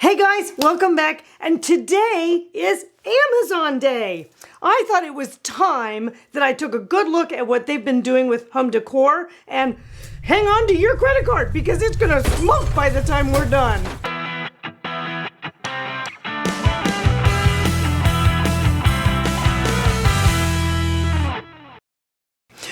Hey guys, welcome back, and today is Amazon Day. I thought it was time that I took a good look at what they've been doing with home decor, and hang on to your credit card because it's gonna smoke by the time we're done.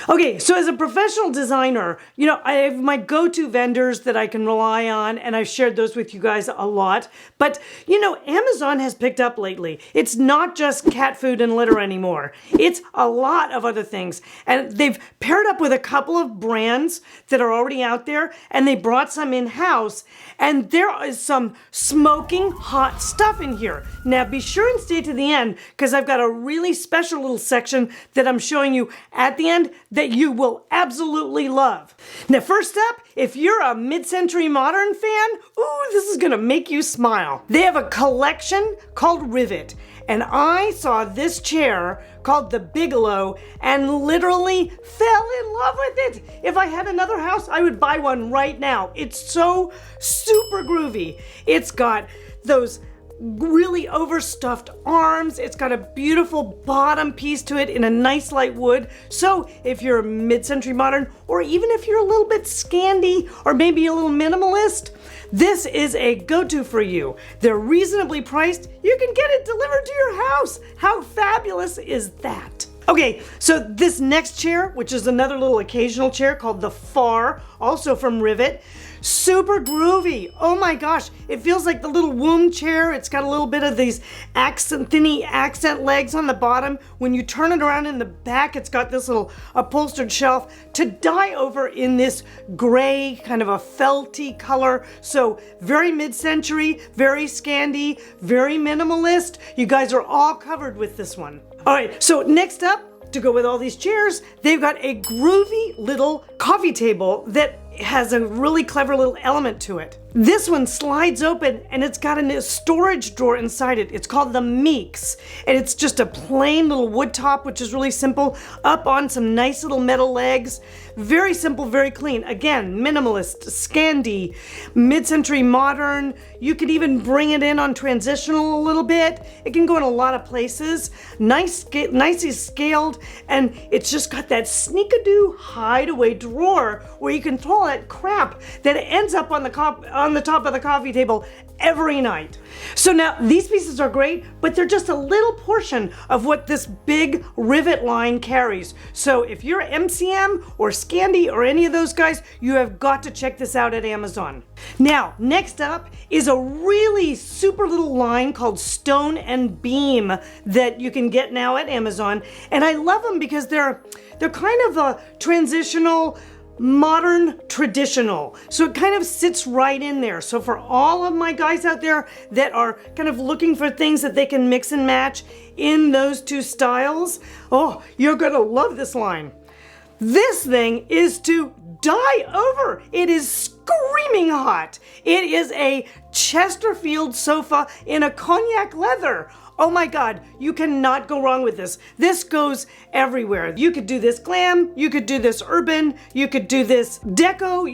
Okay, so as a professional designer, I have my go-to vendors that I can rely on, and I've shared those with you guys a lot. But, Amazon has picked up lately. It's not just cat food and litter anymore. It's a lot of other things. And they've paired up with a couple of brands that are already out there, and they brought some in-house, and there is some smoking hot stuff in here. Now, be sure and stay to the end, because I've got a really special little section that I'm showing you at the end that you will absolutely love. Now, first up, if you're a mid-century modern fan, ooh, this is gonna make you smile. They have a collection called Rivet, and I saw this chair called the Bigelow and literally fell in love with it. If I had another house, I would buy one right now. It's so super groovy. It's got those really overstuffed arms. It's got a beautiful bottom piece to it in a nice light wood. So if you're mid-century modern, or even if you're a little bit Scandi or maybe a little minimalist, this is a go-to for you. They're reasonably priced. You can get it delivered to your house. How fabulous is that? Okay, so this next chair, which is another little occasional chair called the Far, also from Rivet, super groovy. Oh my gosh, it feels like the little womb chair. It's got a little bit of these thinny accent legs on the bottom. When you turn it around in the back, it's got this little upholstered shelf to die over in this gray, kind of a felty color. So very mid-century, very Scandi, very minimalist. You guys are all covered with this one. All right, so next up, to go with all these chairs, they've got a groovy little coffee table that has a really clever little element to it. This one slides open and it's got a storage drawer inside it. It's called the Meeks, and it's just a plain little wood top, which is really simple, up on some nice little metal legs. Very simple, very clean. Again, minimalist, Scandi, mid-century modern. You could even bring it in on transitional a little bit. It can go in a lot of places. Nicely scaled, and it's just got that sneakadoo hideaway drawer where you can throw all that crap that ends up on the top of the coffee table every night. So now these pieces are great, but they're just a little portion of what this big Rivet line carries. So if you're MCM or Scandi or any of those guys, you have got to check this out at Amazon. Now, next up is a really super little line called Stone and Beam that you can get now at Amazon. And I love them because they're kind of a transitional, modern, traditional. So it kind of sits right in there. So for all of my guys out there that are kind of looking for things that they can mix and match in those two styles, oh, you're gonna love this line. This thing is to die over. It is screaming hot. It is a Chesterfield sofa in a cognac leather. Oh my God, you cannot go wrong with this. This goes everywhere. You could do this glam, you could do this urban, you could do this deco,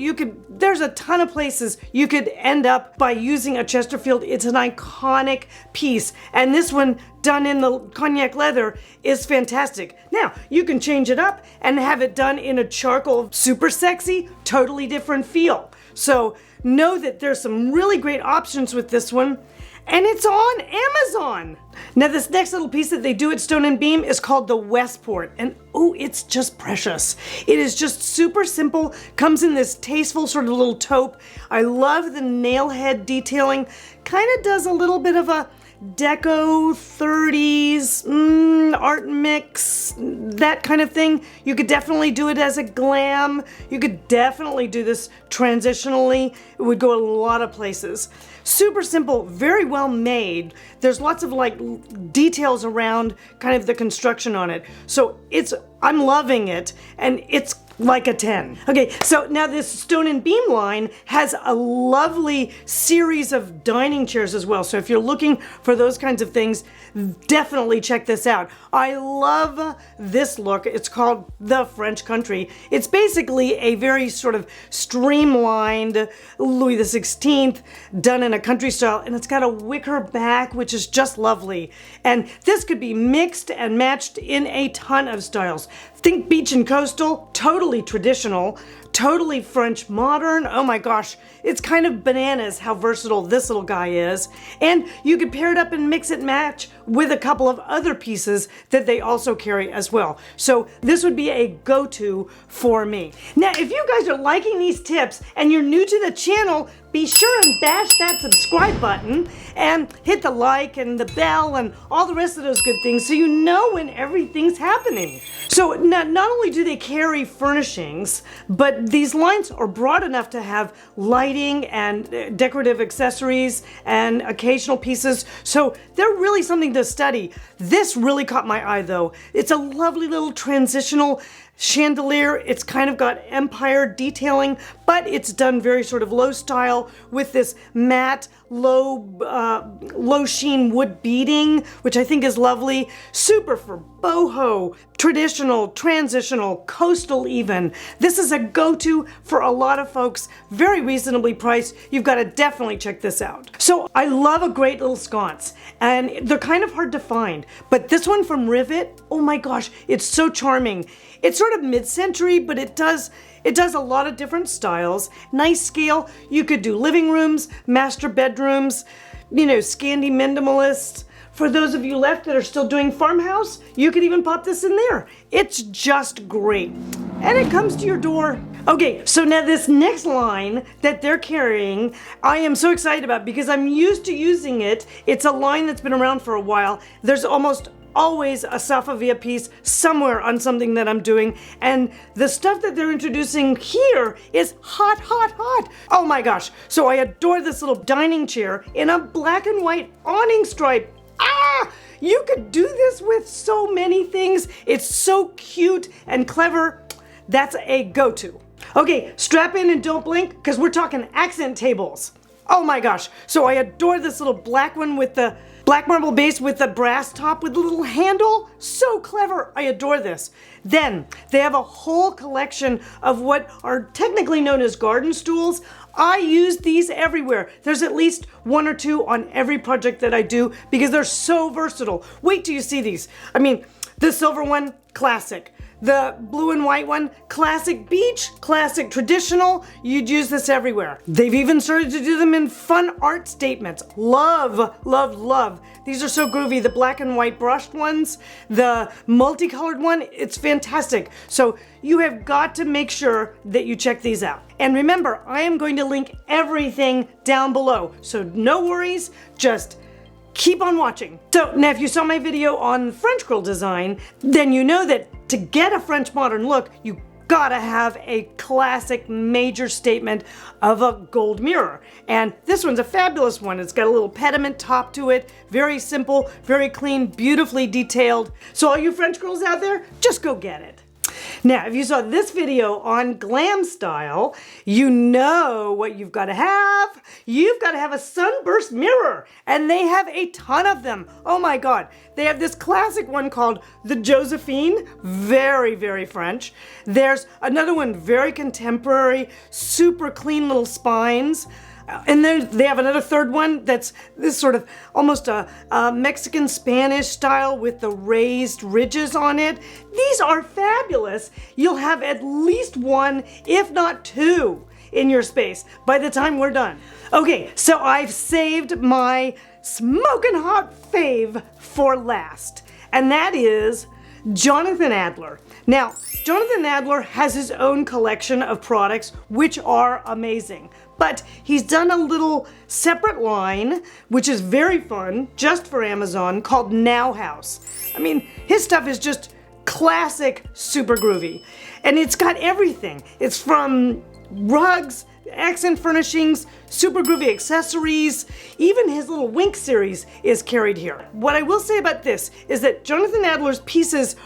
there's a ton of places you could end up by using a Chesterfield. It's an iconic piece. And this one done in the cognac leather is fantastic. Now, you can change it up and have it done in a charcoal, super sexy, totally different feel. So know that there's some really great options with this one. And it's on Amazon. Now, this next little piece that they do at Stone and Beam is called the Westport. And oh, it's just precious. It is just super simple, comes in this tasteful sort of little taupe. I love the nail head detailing. Kind of does a little bit of a deco 30s art mix, that kind of thing. You could definitely do it as a glam. You could definitely do this transitionally. It would go a lot of places. Super simple, very well made. There's lots of details around kind of the construction on it. So I'm loving it, and it's like a 10. Okay, so now this Stone and Beam line has a lovely series of dining chairs as well. So if you're looking for those kinds of things, definitely check this out. I love this look. It's called the French Country. It's basically a very sort of streamlined Louis XVI done in a country style, and it's got a wicker back, which is just lovely. And this could be mixed and matched in a ton of styles. Think beach and coastal, totally traditional, totally French modern. Oh my gosh, it's kind of bananas how versatile this little guy is. And you could pair it up and mix and match with a couple of other pieces that they also carry as well. So this would be a go-to for me. Now, if you guys are liking these tips and you're new to the channel, be sure and bash that subscribe button and hit the like and the bell and all the rest of those good things so you know when everything's happening. So not only do they carry furnishings, but these lines are broad enough to have lighting and decorative accessories and occasional pieces. So they're really something to study. This really caught my eye though. It's a lovely little transitional chandelier. It's kind of got empire detailing, but it's done very sort of low style with this matte, low sheen wood beading, which I think is lovely. Super for boho, traditional, transitional, coastal even. This is a go-to for a lot of folks, very reasonably priced. You've got to definitely check this out. So I love a great little sconce, and they're kind of hard to find, but this one from Rivet, oh my gosh, it's so charming. It's sort of mid-century, but it does a lot of different styles. Nice scale. You could do living rooms, master bedrooms, you know, Scandi minimalist. For those of you left that are still doing farmhouse, you could even pop this in there. It's just great. And it comes to your door. Okay, so now this next line that they're carrying, I am so excited about because I'm used to using it. It's a line that's been around for a while. There's almost always a Safavieh piece somewhere on something that I'm doing, and the stuff that they're introducing here is hot, hot, hot. Oh my gosh. So I adore this little dining chair in a black and white awning stripe. Ah! You could do this with so many things. It's so cute and clever. That's a go-to. Okay, strap in and don't blink because we're talking accent tables. Oh my gosh. So I adore this little black one with the black marble base with the brass top with a little handle. So clever. I adore this. Then they have a whole collection of what are technically known as garden stools. I use these everywhere. There's at least one or two on every project that I do because they're so versatile. Wait till you see these. I mean, the silver one, classic. The blue and white one, classic beach, classic traditional. You'd use this everywhere. They've even started to do them in fun art statements. Love, love, love. These are so groovy. The black and white brushed ones, the multicolored one, it's fantastic. So you have got to make sure that you check these out. And remember, I am going to link everything down below. So no worries, just keep on watching. So now if you saw my video on French girl design, then you know that to get a French modern look, you gotta have a classic major statement of a gold mirror. And this one's a fabulous one. It's got a little pediment top to it. Very simple, very clean, beautifully detailed. So all you French girls out there, just go get it. Now, if you saw this video on glam style, you know what you've got to have. You've got to have a sunburst mirror, and they have a ton of them. Oh my God. They have this classic one called the Josephine, very, very French. There's another one, very contemporary, super clean little spines. And then they have another third one that's this sort of almost a Mexican Spanish style with the raised ridges on it. These are fabulous. You'll have at least one, if not two, in your space by the time we're done. Okay, so I've saved my smoking hot fave for last, and that is Jonathan Adler. Now, Jonathan Adler has his own collection of products which are amazing. But he's done a little separate line, which is very fun, just for Amazon, called Now House. I mean, his stuff is just classic, super groovy. And it's got everything. It's from rugs, accent furnishings, super groovy accessories, even his little Wink series is carried here. What I will say about this is that Jonathan Adler's pieces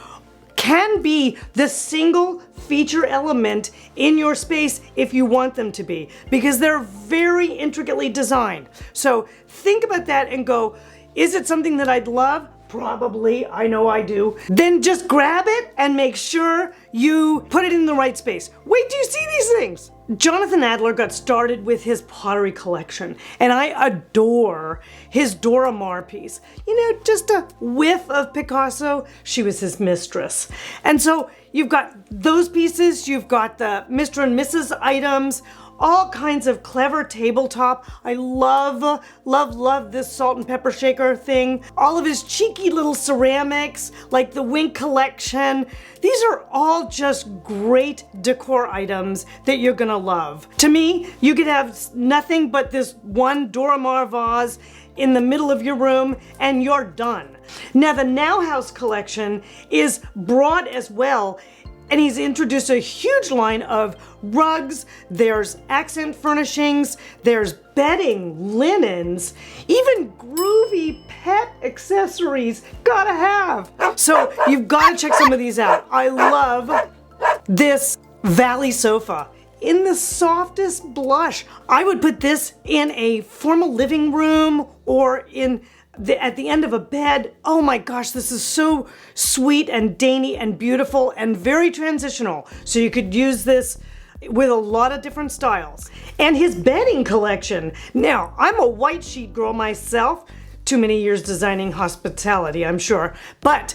can be the single feature element in your space if you want them to be, because they're very intricately designed. So think about that and go, is it something that I'd love? Probably, I know I do. Then just grab it and make sure you put it in the right space. Wait, do you see these things? Jonathan Adler got started with his pottery collection, and I adore his Dora Maar piece. You know, just a whiff of Picasso, she was his mistress. And so you've got those pieces, you've got the Mr. and Mrs. items, all kinds of clever tabletop. I love, love, love this salt and pepper shaker thing. All of his cheeky little ceramics, like the Wink collection. These are all just great decor items that you're gonna love. To me, you could have nothing but this one Dora Maar vase in the middle of your room and you're done. Now the Now House collection is broad as well, and he's introduced a huge line of rugs, there's accent furnishings, there's bedding, linens, even groovy pet accessories. Gotta have. So you've got to check some of these out. I love this Valley sofa in the softest blush. I would put this in a formal living room or at the end of a bed. Oh my gosh, this is so sweet and dainty and beautiful and very transitional. So you could use this with a lot of different styles. And his bedding collection. Now, I'm a white sheet girl myself. Too many years designing hospitality, I'm sure. But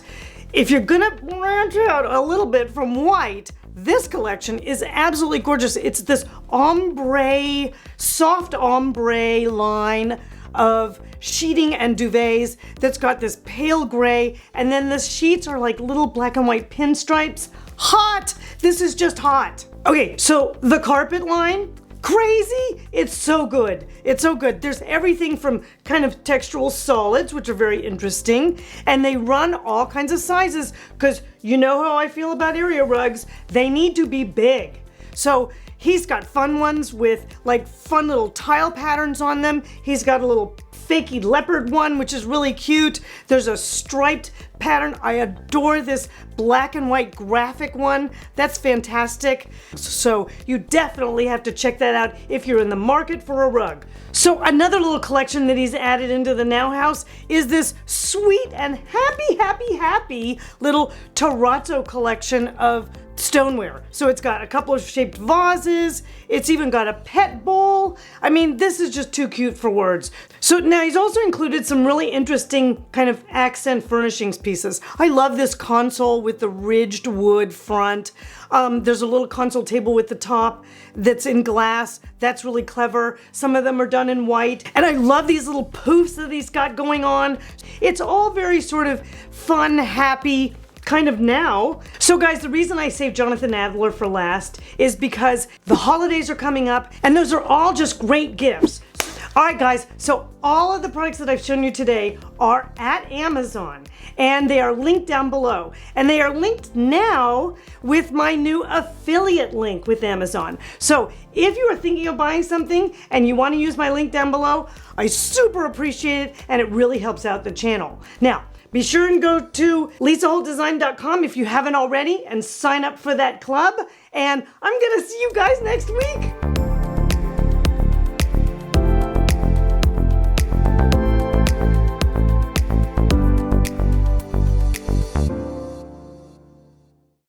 if you're gonna branch out a little bit from white, this collection is absolutely gorgeous. It's this ombre, soft ombre line of sheeting and duvets that's got this pale gray, and then the sheets are like little black and white pinstripes. Hot! This is just hot. Okay, so the carpet line, crazy. It's so good. It's so good. There's everything from kind of textural solids, which are very interesting, and they run all kinds of sizes because you know how I feel about area rugs. They need to be big. So he's got fun ones with like fun little tile patterns on them. He's got a little fakey leopard one, which is really cute. There's a striped pattern. I adore this black and white graphic one. That's fantastic. So you definitely have to check that out if you're in the market for a rug. So another little collection that he's added into the Now House is this sweet and happy little terrazzo collection of stoneware. So it's got a couple of shaped vases. It's even got a pet bowl. I mean, this is just too cute for words. So now he's also included some really interesting kind of accent furnishings pieces. I love this console with the ridged wood front. There's a little console table with the top that's in glass. That's really clever. Some of them are done in white. And I love these little poofs that he's got going on. It's all very sort of fun, happy, kind of now. So guys, the reason I saved Jonathan Adler for last is because the holidays are coming up and those are all just great gifts. All right guys, so all of the products that I've shown you today are at Amazon and they are linked down below, and they are linked now with my new affiliate link with Amazon. So if you are thinking of buying something and you want to use my link down below, I super appreciate it and it really helps out the channel. Now, be sure and go to lisaholtdesign.com if you haven't already and sign up for that club. And I'm gonna see you guys next week.